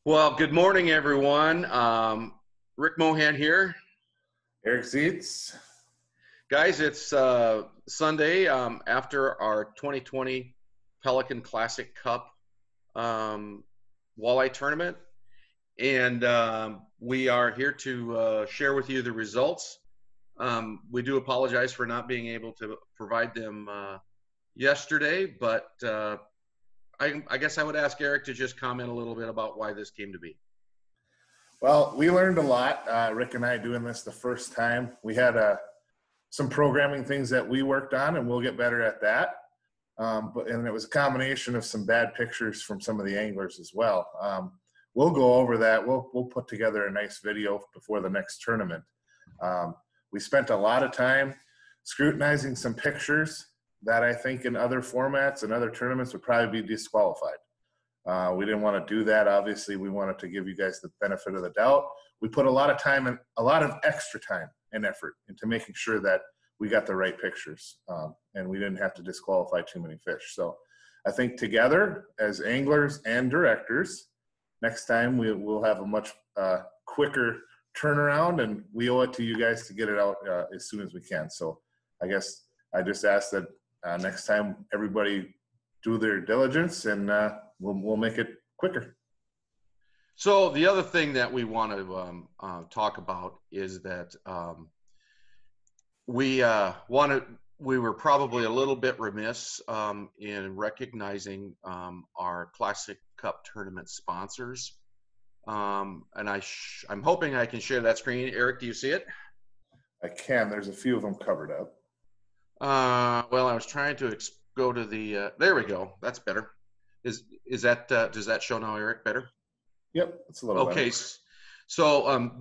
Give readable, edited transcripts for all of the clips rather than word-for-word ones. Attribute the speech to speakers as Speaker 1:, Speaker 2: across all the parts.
Speaker 1: Well, good morning, everyone. Rick Mohan here.
Speaker 2: Eric Zietz.
Speaker 1: Guys, it's Sunday after our 2020 Pelican Classic Cup walleye tournament, and we are here to share with you the results. We do apologize for not being able to provide them yesterday, but I guess I would ask Eric to just comment a little bit about why this came to be.
Speaker 2: Well, we learned a lot. Rick and I doing this the first time. We had some programming things that we worked on, and we'll get better at that. And it was a combination of some bad pictures from some of the anglers as well. We'll go over that. We'll put together a nice video before the next tournament. We spent a lot of time scrutinizing some pictures that I think in other formats and other tournaments would probably be disqualified. We didn't want to do that. Obviously, we wanted to give you guys the benefit of the doubt. We put a lot of time and a lot of extra time and effort into making sure that we got the right pictures, and we didn't have to disqualify too many fish. So I think together as anglers and directors, next time we'll have a much quicker turnaround, and we owe it to you guys to get it out as soon as we can. So I guess I just ask that next time everybody do their diligence, and we'll make it quicker.
Speaker 1: So the other thing that we want to talk about is that we were probably a little bit remiss in recognizing our Classic Cup tournament sponsors, and I'm hoping I can share that screen. Eric, do you see it?
Speaker 2: I can. There's a few of them covered up.
Speaker 1: Well, I was trying to go to the. There we go. That's better. Is that does that show now, Eric? Better?
Speaker 2: Yep, it's a little
Speaker 1: okay.
Speaker 2: Better.
Speaker 1: So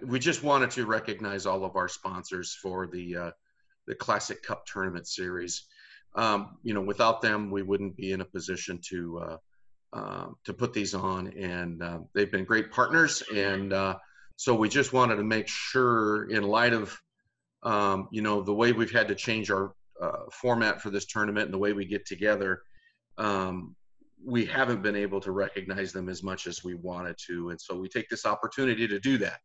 Speaker 1: we just wanted to recognize all of our sponsors for the Classic Cup tournament series. Without them, we wouldn't be in a position to put these on, and they've been great partners. And so we just wanted to make sure, in light of the way we've had to change our format for this tournament and the way we get together, we haven't been able to recognize them as much as we wanted to. And so we take this opportunity to do that.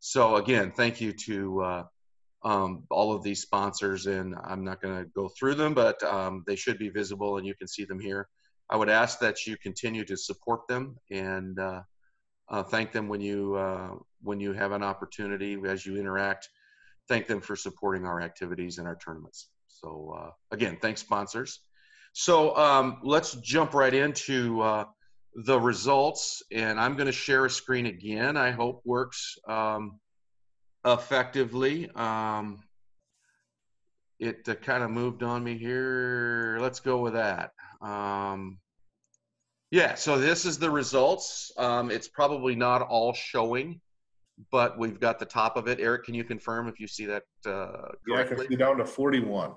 Speaker 1: So again, thank you to all of these sponsors, and I'm not going to go through them, but they should be visible and you can see them here. I would ask that you continue to support them and thank them when you have an opportunity, as you interact. Thank them for supporting our activities and our tournaments. So again, thanks, sponsors. So let's jump right into the results, and I'm going to share a screen again. I hope works effectively. It kind of moved on me here. Let's go with that. Yeah, so this is the results. It's probably not all showing, but we've got the top of it. Eric, can you confirm if you see that correctly?
Speaker 2: Yeah, I can see down to 41.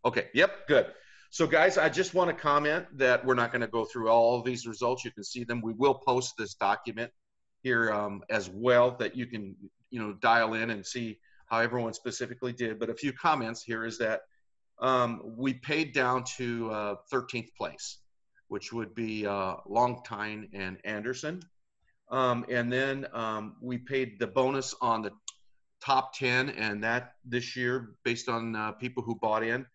Speaker 1: Okay, yep, good. So guys, I just want to comment that we're not going to go through all of these results. You can see them. We will post this document here as well, that you can dial in and see how everyone specifically did. But a few comments here is that we paid down to 13th place, which would be Longtine and Anderson. And then we paid the bonus on the top 10, and that this year, based on people who bought in,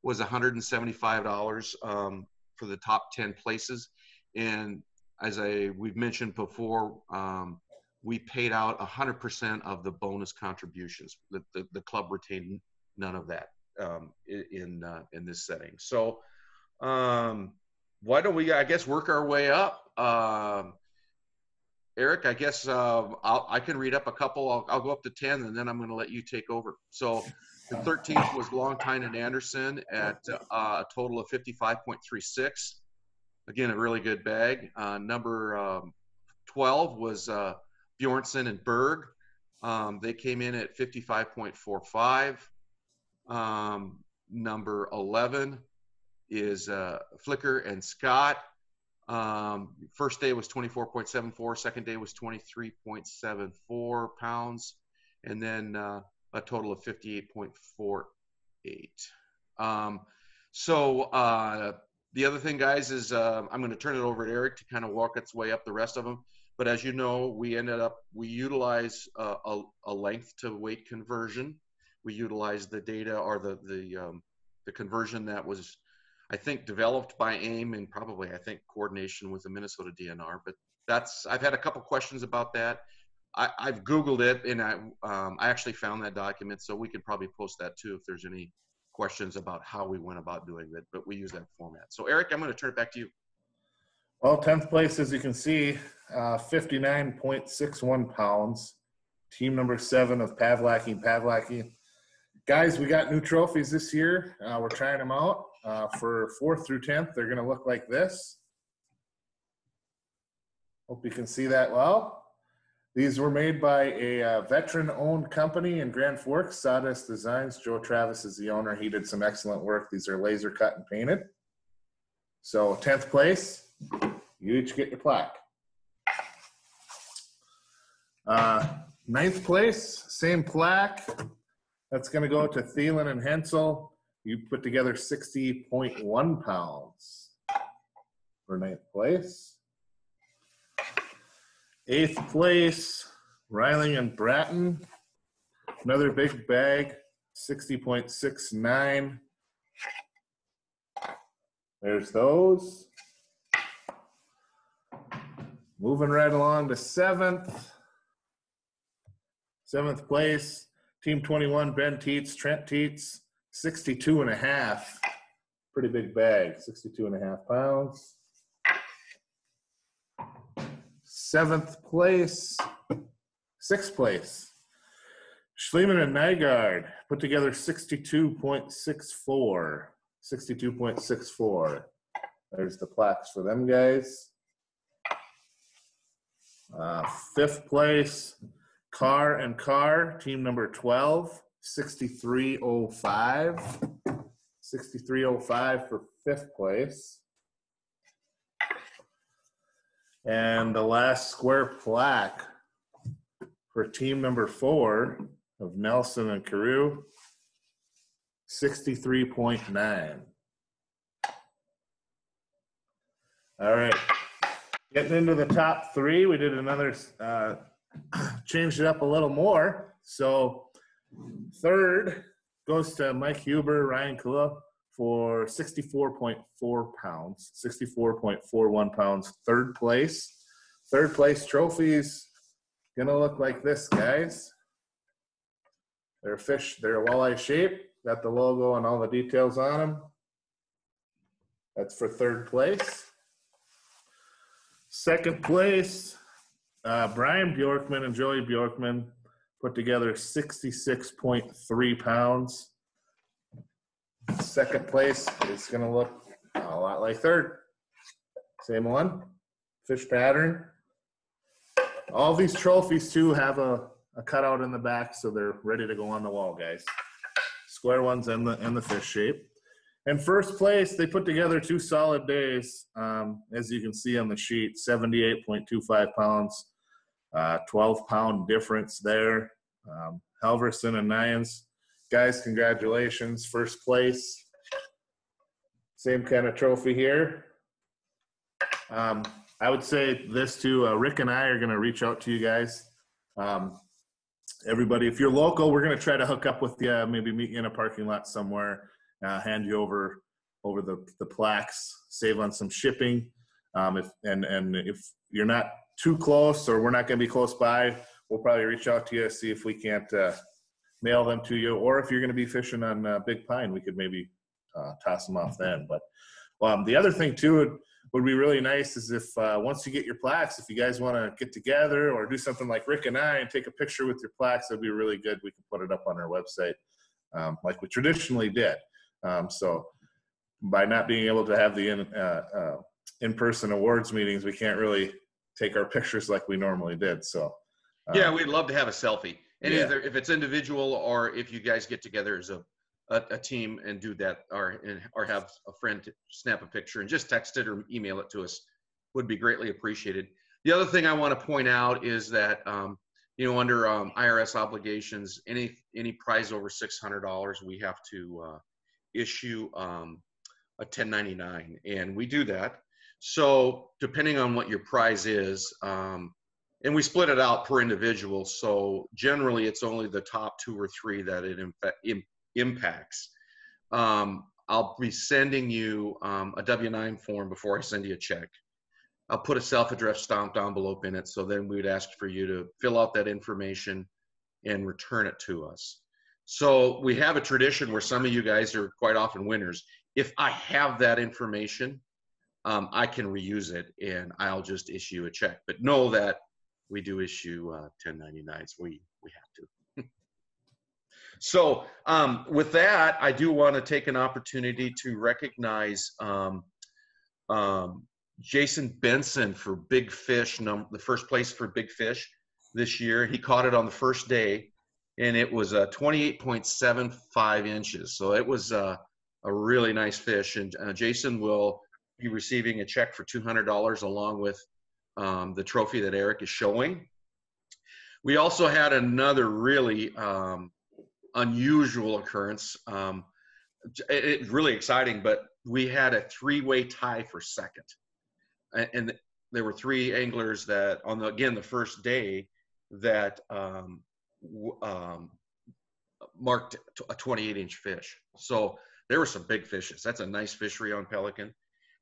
Speaker 1: was $175 for the top 10 places. And as we've mentioned before, we paid out 100% of the bonus contributions. The club retained none of that in this setting. So why don't we, I guess, work our way up? Eric, I guess I can read up a couple. I'll go up to 10, and then I'm going to let you take over. So the 13th was Longtine and Anderson at a total of 55.36. Again, a really good bag. Number 12 was Bjornson and Berg. They came in at 55.45. Number 11 is Flicker and Scott. First day was 24.74. Second day was 23.74 pounds. And then a total of 58.48. The other thing, guys, is I'm going to turn it over to Eric to kind of walk its way up the rest of them. But as you know, we utilize a length to weight conversion. We utilize the data or the conversion that was, I think, developed by AIM and probably, I think, coordination with the Minnesota DNR. But I've had a couple questions about that. I've Googled it, and I actually found that document, so we could probably post that too if there's any questions about how we went about doing it, but we use that format. So Eric, I'm going to turn it back to you.
Speaker 2: Well, 10th place, as you can see, 59.61 pounds. Team number 7 of Pavlaki. Guys, we got new trophies this year. We're trying them out. For 4th through 10th, they're going to look like this. Hope you can see that well. These were made by a veteran-owned company in Grand Forks, Sawdust Designs. Joe Travis is the owner. He did some excellent work. These are laser cut and painted. So 10th place, you each get your plaque. 9th place, same plaque. That's going to go to Thielen and Hensel. You put together 60.1 pounds for 9th place. 8th place, Reiling and Bratton. Another big bag, 60.69. There's those. Moving right along to 7th. 7th place, Team 21, Ben Teets, Trent Teets, 62.5. Pretty big bag, 62.5 pounds. 7th place, 6th place, Schliemann and Nygaard put together 62.64. 62.64. There's the plaques for them guys. 5th place, Carr and Carr, team number 12, 63.05. 63.05 for 5th place. And the last square plaque for team number 4 of Nelson and Carew, 63.9. All right, getting into the top 3, we did another, changed it up a little more. So 3rd goes to Mike Huber, Ryan KULLA for 64.4 pounds, 64.41 pounds. 3rd place. 3rd place trophies gonna look like this, guys. They're walleye shape. Got the logo and all the details on them. That's for 3rd place. 2nd place, Brian Bjorkman and Joey Bjorkman put together 66.3 pounds. 2nd place is going to look a lot like 3rd. Same one, fish pattern. All these trophies too have a cutout in the back, so they're ready to go on the wall, guys. Square ones and the fish shape. And 1st place, they put together 2 solid days. As you can see on the sheet, 78.25 pounds, 12-pound difference there. Halverson and Nyans. Guys, congratulations, 1st place. Same kind of trophy here. I would say this too, Rick and I are gonna reach out to you guys. Everybody, if you're local, we're gonna try to hook up with you, maybe meet you in a parking lot somewhere, hand you over the plaques, save on some shipping. If you're not too close or we're not gonna be close by, we'll probably reach out to you, see if we can't mail them to you, or if you're going to be fishing on Big Pine, we could maybe toss them off then. But the other thing too would be really nice is if once you get your plaques, if you guys want to get together or do something like Rick and I and take a picture with your plaques, that'd be really good. We can put it up on our website like we traditionally did. So by not being able to have the in-person awards meetings, we can't really take our pictures like we normally did. So
Speaker 1: yeah, we'd love to have a selfie. And
Speaker 2: yeah.
Speaker 1: either if it's individual or if you guys get together as a team and do that, or have a friend to snap a picture and just text it or email it to us, would be greatly appreciated. The other thing I want to point out is that under IRS obligations, any prize over $600, we have to issue a 1099, and we do that. So depending on what your prize is, and we split it out per individual. So generally it's only the top 2 or 3 that it impacts. I'll be sending you a W-9 form before I send you a check. I'll put a self-addressed stamped envelope in it. So then we'd ask for you to fill out that information and return it to us. So we have a tradition where some of you guys are quite often winners. If I have that information, I can reuse it and I'll just issue a check. But know that we do issue 1099s. We have to. So with that, I do want to take an opportunity to recognize Jason Benson for Big Fish, the first place for Big Fish this year. He caught it on the first day, and it was 28.75 inches. So it was a really nice fish. And Jason will be receiving a check for $200 along with the trophy that Eric is showing. We also had another really unusual occurrence. It's really exciting, but we had a 3-way tie for second. And there were 3 anglers that on the first day that marked a 28-inch fish. So there were some big fishes. That's a nice fishery on Pelican.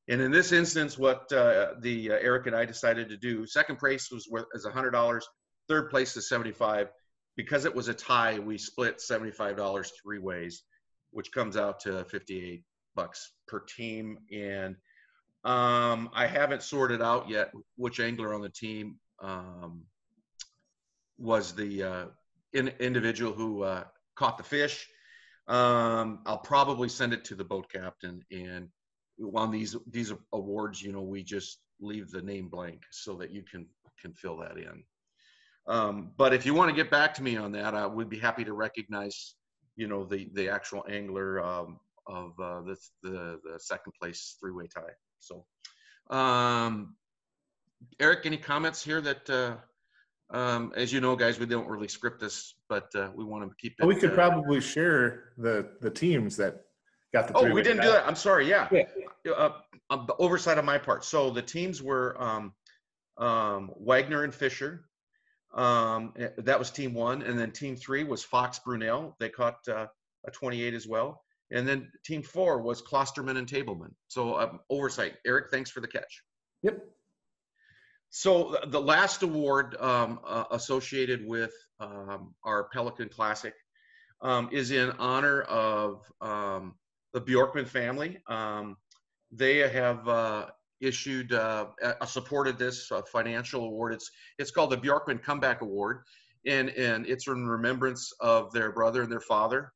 Speaker 1: And in this instance, what Eric and I decided to do, second place was $100, third place is $75. Because it was a tie, we split $75 3 ways, which comes out to $58 per team. And I haven't sorted out yet which angler on the team was the individual who caught the fish. I'll probably send it to the boat captain, and on these awards, you know, we just leave the name blank so that you can fill that in. But if you want to get back to me on that, I would be happy to recognize, you know, the actual angler of the second place 3-way tie. So, Eric, any comments here that, as you know, guys, we don't really script this, but we want to keep it.
Speaker 2: We could probably share the teams that got the 3-way tie.
Speaker 1: Oh, we didn't do that. I'm sorry. Yeah. The oversight on my part. So the teams were Wagner and Fisher. That was team 1. And then team 3 was Fox Brunel. They caught a 28 as well. And then team 4 was Klosterman and Tableman. So oversight. Eric, thanks for the catch.
Speaker 2: Yep.
Speaker 1: So the last award associated with our Pelican Classic is in honor of the BJORKMAN family. They have issued supported this financial award. It's called the BJORKMAN Comeback Award, and it's in remembrance of their brother and their father.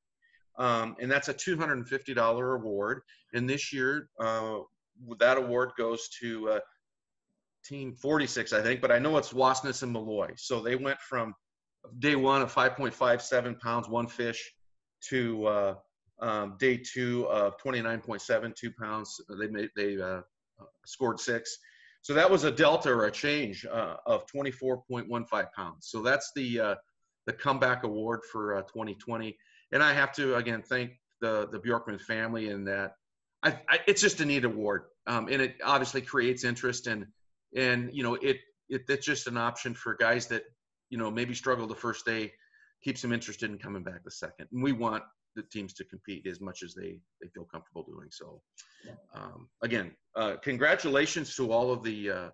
Speaker 1: And that's a $250 award. And this year, that award goes to team 46, I think, but I know it's Wasness and Malloy. So they went from day 1 of 5.57 pounds, 1 fish, to day 2 of 29.72 pounds. They scored 6. So that was a delta or a change of 24.15 pounds. So that's the comeback award for 2020. And I have to, again, thank the BJORKMAN family in that it's just a neat award. And it obviously creates interest, and you know, it's just an option for guys that, you know, maybe struggle the first day, keeps them interested in coming back the second. And we want the teams to compete as much as they feel comfortable doing so. Again, congratulations to all of the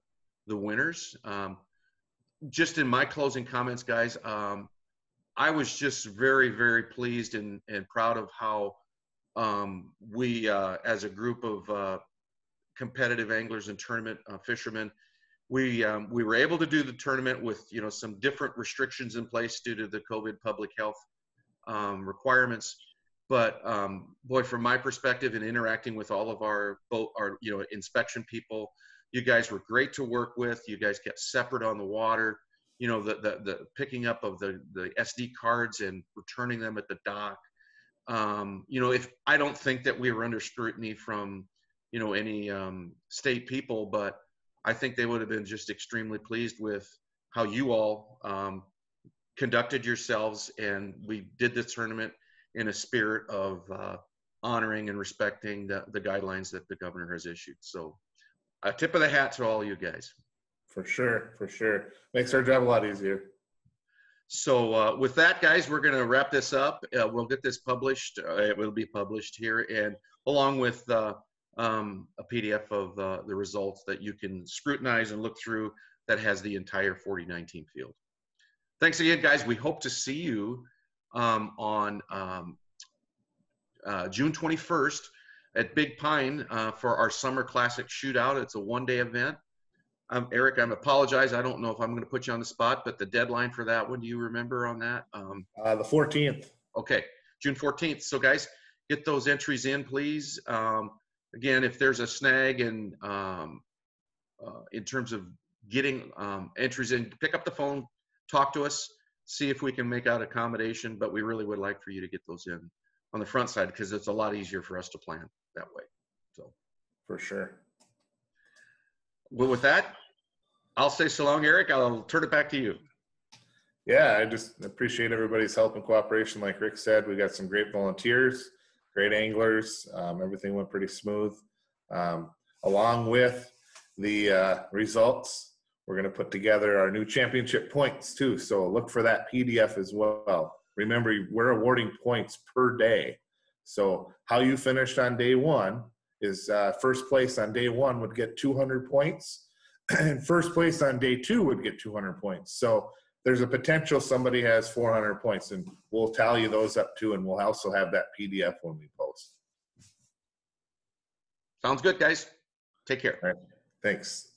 Speaker 1: winners. Just in my closing comments, guys, I was just very, very pleased and proud of how we, as a group of competitive anglers and tournament fishermen, we were able to do the tournament with, you know, some different restrictions in place due to the COVID public health requirements. But boy, from my perspective, in interacting with all of our you know, inspection people, you guys were great to work with. You guys kept separate on the water. You know, the picking up of the SD cards and returning them at the dock. You know, I don't think that we were under scrutiny from, you know, any state people, but I think they would have been just extremely pleased with how you all conducted yourselves, and we did this tournament in a spirit of honoring and respecting the guidelines that the governor has issued. So a tip of the hat to all you guys.
Speaker 2: For sure. Makes our job a lot easier.
Speaker 1: So with that, guys, we're going to wrap this up. We'll get this published. It will be published here, and along with a PDF of the results that you can scrutinize and look through that has the entire 4019 field. Thanks again, guys. We hope to see you on June 21st at Big Pine for our Summer Classic Shootout. It's a one-day event. Eric, I apologize. I don't know if I'm going to put you on the spot, but the deadline for that one, do you remember on that?
Speaker 2: The 14th.
Speaker 1: Okay, June 14th. So, guys, get those entries in, please. Again, if there's a snag in terms of getting entries in, pick up the phone, talk to us, see if we can make out accommodation. But we really would like for you to get those in on the front side because it's a lot easier for us to plan that way. So,
Speaker 2: for sure.
Speaker 1: Well, with that, I'll say so long, Eric. I'll turn it back to you.
Speaker 2: Yeah, I just appreciate everybody's help and cooperation. Like Rick said, we got some great volunteers, great anglers. Everything went pretty smooth. Along with the results, we're going to put together our new championship points too. So look for that PDF as well. Remember, we're awarding points per day. So how you finished on day one is first place on day one would get 200 points, and first place on day two would get 200 points. So there's a potential somebody has 400 points, and we'll tally those up too, and we'll also have that PDF when we post.
Speaker 1: Sounds good, guys. Take care.
Speaker 2: All right. Thanks.